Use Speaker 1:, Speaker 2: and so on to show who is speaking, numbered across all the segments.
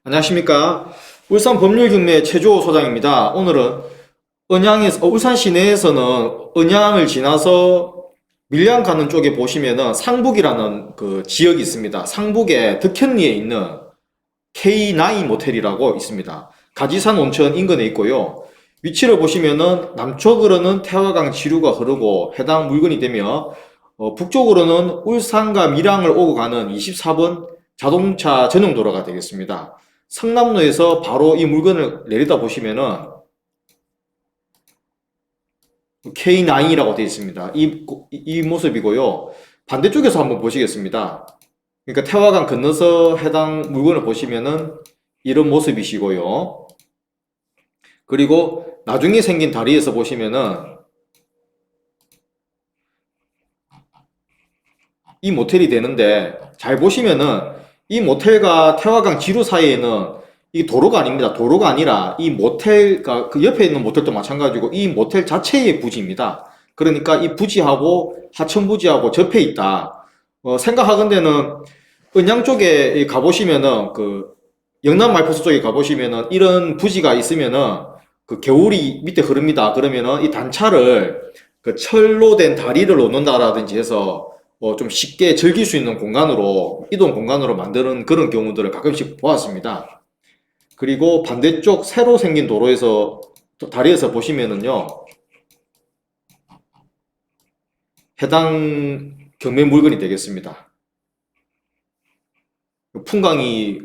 Speaker 1: 안녕하십니까. 울산 법률경매 최주호 소장입니다. 오늘은 울산 시내에서는 언양을 지나서 밀양 가는 쪽에 보시면은 상북이라는 그 지역이 있습니다. 상북의 덕현리에 있는 K9 모텔이라고 있습니다. 가지산 온천 인근에 있고요. 위치를 보시면은 남쪽으로는 태화강 지류가 흐르고 해당 물건이 되며 북쪽으로는 울산과 밀양을 오고 가는 24번 자동차 전용 도로가 되겠습니다. 성남로에서 바로 이 물건을 내리다 보시면은 K9이라고 되어 있습니다. 이 모습이고요. 반대쪽에서 한번 보시겠습니다. 그러니까 태화강 건너서 해당 물건을 보시면은 이런 모습이시고요. 그리고 나중에 생긴 다리에서 보시면은 이 모텔이 되는데, 잘 보시면은 이 모텔과 태화강 지루 사이에는 이 도로가 아닙니다. 도로가 아니라 이 모텔과 그 옆에 있는 모텔도 마찬가지고 이 모텔 자체의 부지입니다. 그러니까 이 부지하고 하천 부지하고 접해 있다. 생각하건대는 은양 쪽에 가보시면은 그 영남 말포수 쪽에 가보시면은 이런 부지가 있으면은 그 겨울이 밑에 흐릅니다. 그러면은 이 단차를 그 철로 된 다리를 놓는다라든지 해서 좀 쉽게 즐길 수 있는 공간으로, 이동 공간으로 만드는 그런 경우들을 가끔씩 보았습니다. 그리고 반대쪽 새로 생긴 도로에서, 다리에서 보시면은요, 해당 경매 물건이 되겠습니다. 풍광이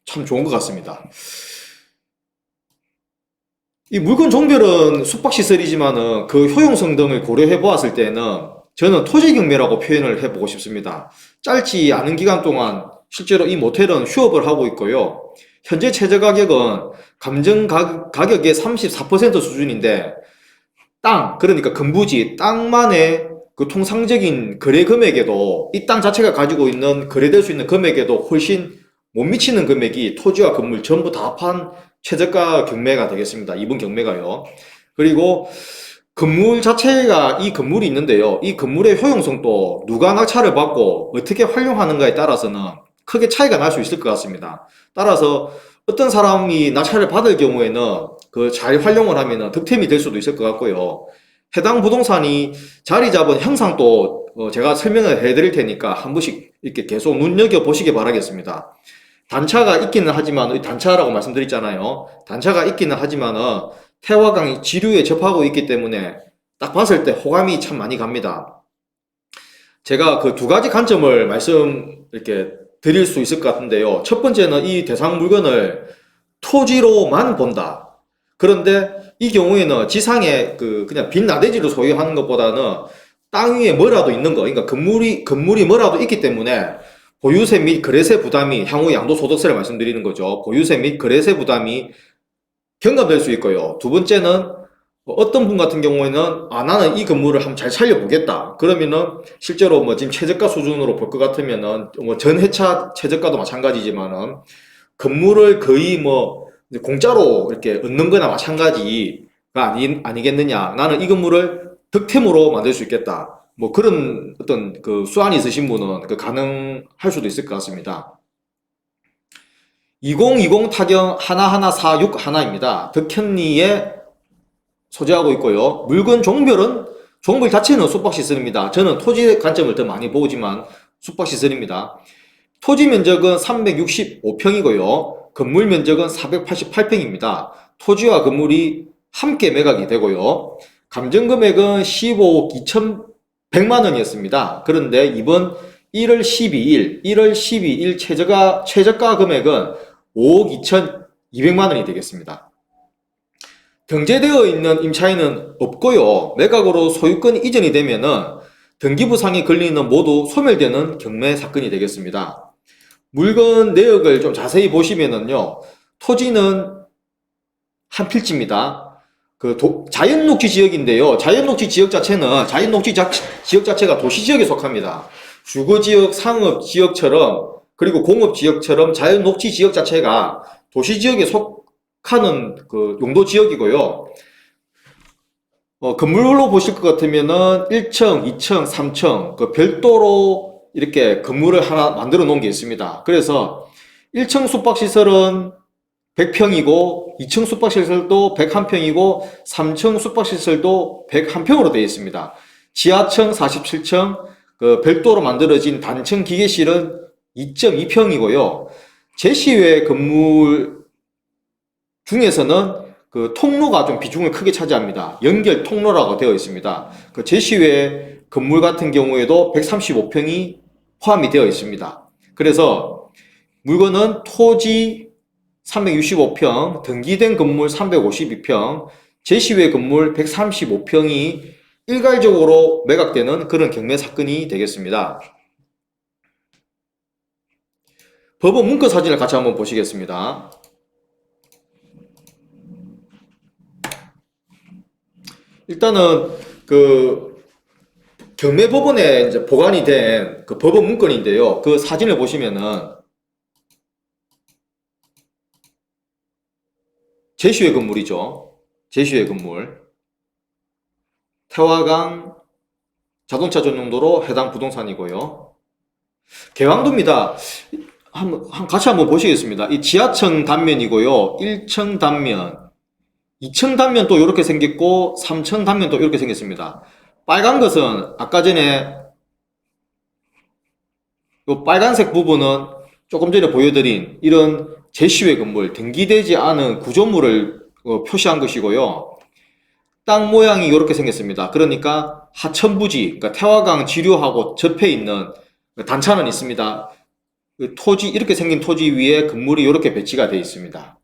Speaker 1: 참 좋은 것 같습니다. 이 물건 종별은 숙박시설이지만은 그 효용성 등을 고려해 보았을 때는 저는 토지 경매라고 표현을 해보고 싶습니다. 짧지 않은 기간 동안 실제로 이 모텔은 휴업을 하고 있고요. 현재 최저 가격은 감정 가격의 34% 수준인데 그러니까 금부지, 땅만의 그 통상적인 거래 금액에도 이 땅 자체가 가지고 있는 거래될 수 있는 금액에도 훨씬 못 미치는 금액이 토지와 건물 전부 다 합한 최저가 경매가 되겠습니다. 이번 경매가요. 그리고 건물 자체가 이 건물이 있는데요. 이 건물의 효용성도 누가 낙찰을 받고 어떻게 활용하는가에 따라서는 크게 차이가 날 수 있을 것 같습니다. 따라서 어떤 사람이 낙찰을 받을 경우에는 그 잘 활용을 하면 득템이 될 수도 있을 것 같고요. 해당 부동산이 자리 잡은 형상도 제가 설명을 해드릴 테니까 한 번씩 이렇게 계속 눈여겨보시기 바라겠습니다. 단차가 있기는 하지만, 단차라고 말씀드렸잖아요. 단차가 있기는 하지만은 태화강이 지류에 접하고 있기 때문에 딱 봤을 때 호감이 참 많이 갑니다. 제가 그 두 가지 관점을 이렇게 드릴 수 있을 것 같은데요. 첫 번째는 이 대상 물건을 토지로만 본다. 그런데 이 경우에는 지상에 그냥 빈 나대지를 소유하는 것보다는 땅 위에 뭐라도 있는 거, 그러니까 건물이 뭐라도 있기 때문에 보유세 및 거래세 부담이, 향후 양도소득세를 말씀드리는 거죠. 보유세 및 거래세 부담이 경감될 수 있고요. 두 번째는 어떤 분 같은 경우에는 나는 이 건물을 한번 잘 살려보겠다. 그러면은 실제로 지금 최저가 수준으로 볼 것 같으면은 전 회차 최저가도 마찬가지지만은 건물을 거의 이제 공짜로 이렇게 얻는 거나 마찬가지가 아니겠느냐. 나는 이 건물을 득템으로 만들 수 있겠다. 그런 어떤 그 수완이 있으신 분은 가능할 수도 있을 것 같습니다. 2020 타경 11461 하나입니다. 덕현리에 소재하고 있고요. 물건 종별 자체는 숙박시설입니다. 저는 토지 관점을 더 많이 보지만 숙박시설입니다. 토지 면적은 365평이고요. 건물 면적은 488평입니다. 토지와 건물이 함께 매각이 되고요. 감정금액은 15억 2,100만 원이었습니다. 그런데 이번 1월 12일 최저가 금액은 5억 2,200만 원이 되겠습니다. 등재되어 있는 임차인은 없고요. 매각으로 소유권 이전이 되면은 등기부상의 권리는 모두 소멸되는 경매 사건이 되겠습니다. 물건 내역을 좀 자세히 보시면은요. 토지는 한 필지입니다. 자연녹지 지역인데요. 자연녹지 지역 자체가 도시지역에 속합니다. 주거지역, 상업지역처럼 그리고 공업지역처럼 자연녹지 지역 자체가 도시지역에 속하는 그 용도지역이고요. 건물로 보실 것 같으면은 1층, 2층, 3층 별도로 이렇게 건물을 하나 만들어 놓은 게 있습니다. 그래서 1층 숙박시설은 100평이고 2층 숙박시설도 101평이고 3층 숙박시설도 101평으로 되어 있습니다. 지하층 47층 별도로 만들어진 단층 기계실은 2.2평이고요. 제시외 건물 중에서는 그 통로가 좀 비중을 크게 차지합니다. 연결 통로라고 되어 있습니다. 그 제시외 건물 같은 경우에도 135평이 포함이 되어 있습니다. 그래서 물건은 토지 365평, 등기된 건물 352평, 제시외 건물 135평이 일괄적으로 매각되는 그런 경매 사건이 되겠습니다. 법원 문건 사진을 같이 한번 보시겠습니다. 일단은 그 경매법원에 이제 보관이 된 그 법원 문건인데요. 그 사진을 보시면은 제시외 건물이죠. 제시외 건물. 태화강 자동차 전용도로 해당 부동산이고요. 계왕도입니다. 같이 한번 보시겠습니다. 이 지하층 단면이고요. 1층 단면, 2층 단면 또 이렇게 생겼고 3층 단면 또 이렇게 생겼습니다. 빨간 것은 아까 전에 이 빨간색 부분은 조금 전에 보여드린 이런 제시외 건물, 등기되지 않은 구조물을 표시한 것이고요. 땅 모양이 이렇게 생겼습니다. 그러니까 하천부지, 그러니까 태화강 지류하고 접해 있는 단차는 있습니다. 토지, 이렇게 생긴 토지 위에 건물이 이렇게 배치가 되어 있습니다.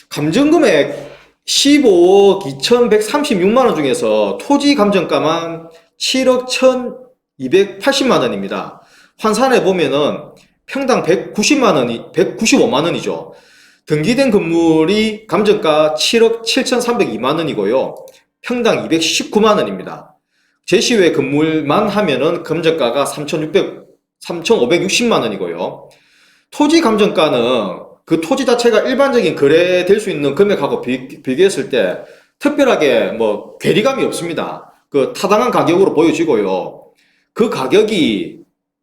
Speaker 1: 감정금액 15억 2,136만원 중에서 토지 감정가만 7억 1,280만원입니다. 환산해 보면은 평당 195만원이죠. 등기된 건물이 감정가 7억 7,302만원이고요. 평당 219만원입니다. 제시외 건물만 하면은 감정가가 3,560만원이고요. 토지 감정가는 그 토지 자체가 일반적인 거래될 수 있는 금액하고 비교했을 때 특별하게 뭐 괴리감이 없습니다. 그 타당한 가격으로 보여지고요. 그 가격이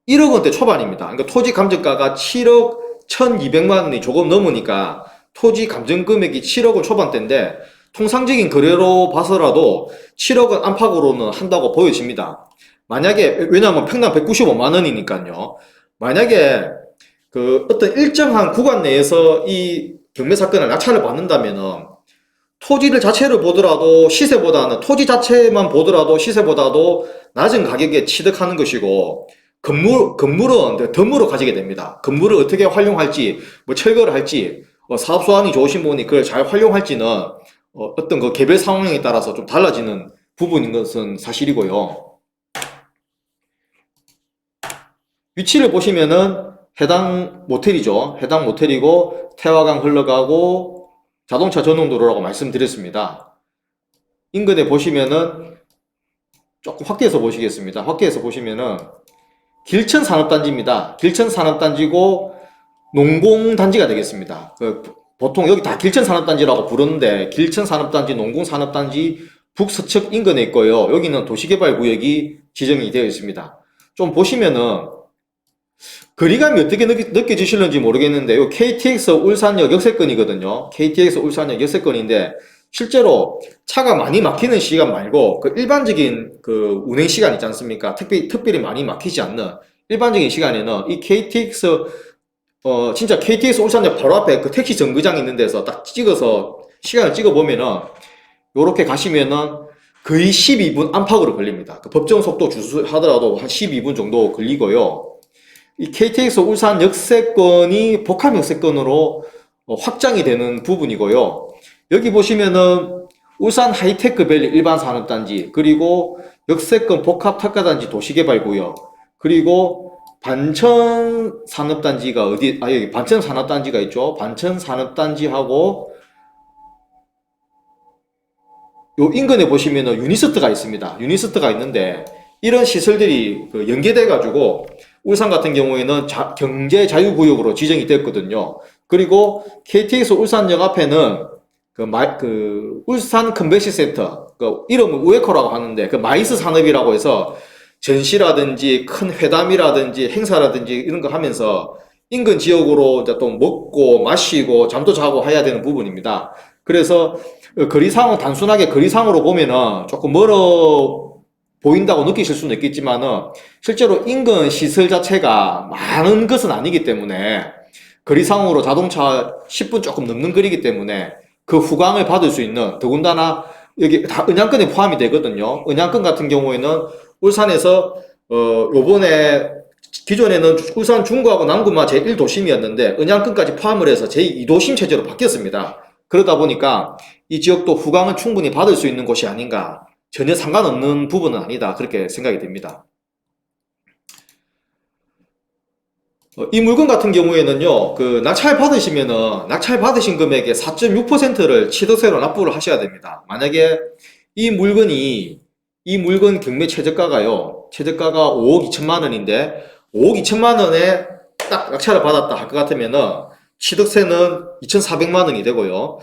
Speaker 1: 1억 원대 초반입니다. 그러니까 토지 감정가가 7억 1,200만 원이 조금 넘으니까 토지 감정 금액이 7억을 초반대인데 통상적인 거래로 봐서라도 7억 원 안팎으로는 한다고 보여집니다. 만약에, 왜냐하면 평당 195만 원이니까요. 만약에 그 어떤 일정한 구간 내에서 이 경매 사건을 낙찰을 받는다면은 토지를 자체를 보더라도 시세보다는 토지 자체만 보더라도 시세보다도 낮은 가격에 취득하는 것이고 건물은 덤으로 가지게 됩니다. 건물을 어떻게 활용할지, 뭐 철거를 할지, 사업 수완이 좋으신 분이 그걸 잘 활용할지는 어떤 그 개별 상황에 따라서 좀 달라지는 부분인 것은 사실이고요. 위치를 보시면은 해당 모텔이죠. 해당 모텔이고 태화강 흘러가고 자동차 전용도로라고 말씀드렸습니다. 인근에 보시면은 조금 확대해서 보시겠습니다. 확대해서 보시면은 길천 산업단지입니다. 길천 산업단지고 농공단지가 되겠습니다. 보통 여기 다 길천 산업단지라고 부르는데 길천 산업단지, 농공 산업단지 북서측 인근에 있고요. 여기는 도시개발구역이 지정이 되어 있습니다. 좀 보시면은 거리감이 어떻게 느껴지실는지 모르겠는데 요 KTX 울산역 역세권이거든요. KTX 울산역 역세권인데 실제로 차가 많이 막히는 시간 말고 그 일반적인 그 운행 시간 있지 않습니까? 특별히 많이 막히지 않는 일반적인 시간에는 이 KTX 진짜 KTX 울산역 바로 앞에 그 택시 정거장 있는 데서 딱 찍어서 시간을 찍어 보면은 요렇게 가시면은 거의 12분 안팎으로 걸립니다. 그 법정 속도 주수하더라도 한 12분 정도 걸리고요. 이 KTX 울산 역세권이 복합 역세권으로 확장이 되는 부분이고요. 여기 보시면은 울산 하이테크밸리 일반 산업단지, 그리고 역세권 복합 특가단지 도시개발구역, 그리고 반천 산업단지가 여기 반천 산업단지가 있죠. 반천 산업단지하고 요 인근에 보시면은 유니스트가 있습니다. 유니스트가 있는데 이런 시설들이 연계돼 가지고 울산 같은 경우에는 경제 자유구역으로 지정이 됐거든요. 그리고 KTX 울산역 앞에는 울산 컨벤션 센터, 이름은 우에코라고 하는데 그 마이스 산업이라고 해서 전시라든지 큰 회담이라든지 행사라든지 이런 거 하면서 인근 지역으로 이제 또 먹고 마시고 잠도 자고 해야 되는 부분입니다. 그래서 거리상은 단순하게 거리상으로 보면은 조금 멀어 보인다고 느끼실 수는 있겠지만은 실제로 인근 시설 자체가 많은 것은 아니기 때문에 거리상으로 자동차 10분 조금 넘는 거리이기 때문에 그 후광을 받을 수 있는, 더군다나 여기 다 은양권에 포함이 되거든요. 은양권 같은 경우에는 울산에서 요번에 기존에는 울산 중구하고 남구만 제1도심이었는데 은양권까지 포함을 해서 제2도심 체제로 바뀌었습니다. 그러다 보니까 이 지역도 후광을 충분히 받을 수 있는 곳이 아닌가, 전혀 상관없는 부분은 아니다, 그렇게 생각이 됩니다. 이 물건 같은 경우에는요, 그 낙찰 받으시면은 낙찰 받으신 금액의 4.6%를 취득세로 납부를 하셔야 됩니다. 만약에 이 물건이 이 물건 경매 최저가가요, 최저가가 5억 2천만 원인데 5억 2천만 원에 딱 낙찰을 받았다 할 것 같으면은 취득세는 2,400만 원이 되고요.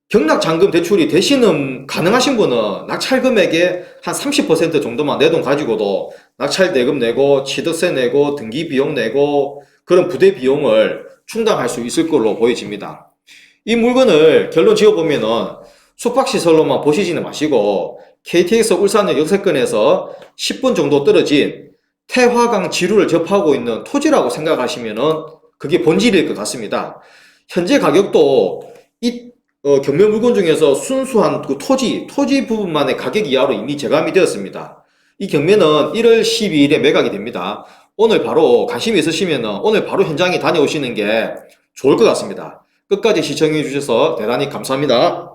Speaker 1: 경락잔금 대출이 대신은 가능하신 분은 낙찰 금액의 한 30% 정도만 내 돈 가지고도 낙찰 대금 내고 취득세 내고 등기 비용 내고 그런 부대 비용을 충당할 수 있을 걸로 보여집니다. 이 물건을 결론 지어보면은 숙박시설로만 보시지는 마시고 KTX 울산역 역세권에서 10분 정도 떨어진 태화강 지류를 접하고 있는 토지라고 생각하시면은 그게 본질일 것 같습니다. 현재 가격도 이 경매 물건 중에서 순수한 그 토지 부분만의 가격 이하로 이미 제감이 되었습니다. 이 경매는 1월 12일에 매각이 됩니다. 오늘 바로 관심이 있으시면 오늘 바로 현장에 다녀오시는 게 좋을 것 같습니다. 끝까지 시청해 주셔서 대단히 감사합니다.